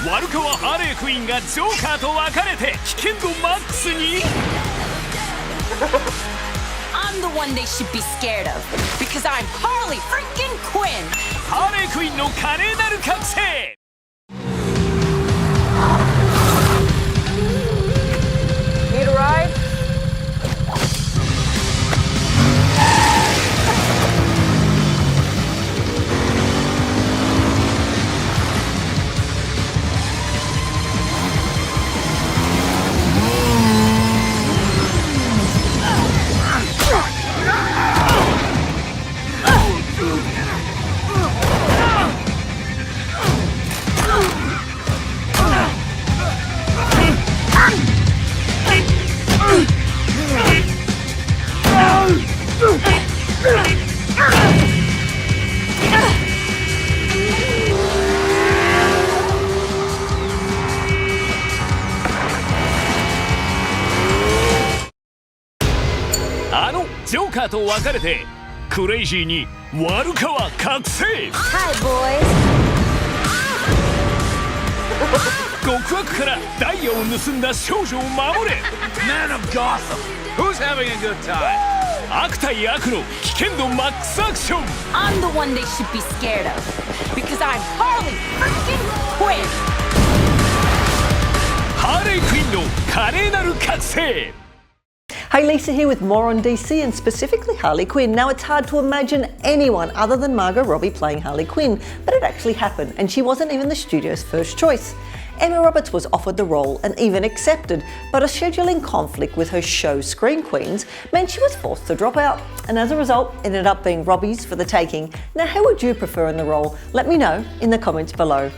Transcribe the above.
悪カワハーレイクインがジョーカーと別れて危険度ＭAＸにI'm the one they should be scared of because I'm Harley freaking Quinn. ハーレイクインの華麗なる覚醒。Need a ride? あのジョーカーと別れてクレイジーに悪カワ覚醒。 Hi, boys. 極悪からダイヤを盗んだ少女を守れ。 Man of Gotham, who's having a good time? 悪対悪の危険度ＭAXアクション。 I'm the one they should be scared of because I'm Harley freaking Quinn. ハーレイクイーンの華麗なる覚醒。 Hey, Lisa here with more on DC and specifically Harley Quinn. Now, it's hard to imagine anyone other than Margot Robbie playing Harley Quinn, but it actually happened, and she wasn't even the studio's first choice. Emma Roberts was offered the role and even accepted, but a scheduling conflict with her show Scream Queens meant she was forced to drop out, and as a result, it ended up being Robbie's for the taking. Now, who would you prefer in the role? Let me know in the comments below.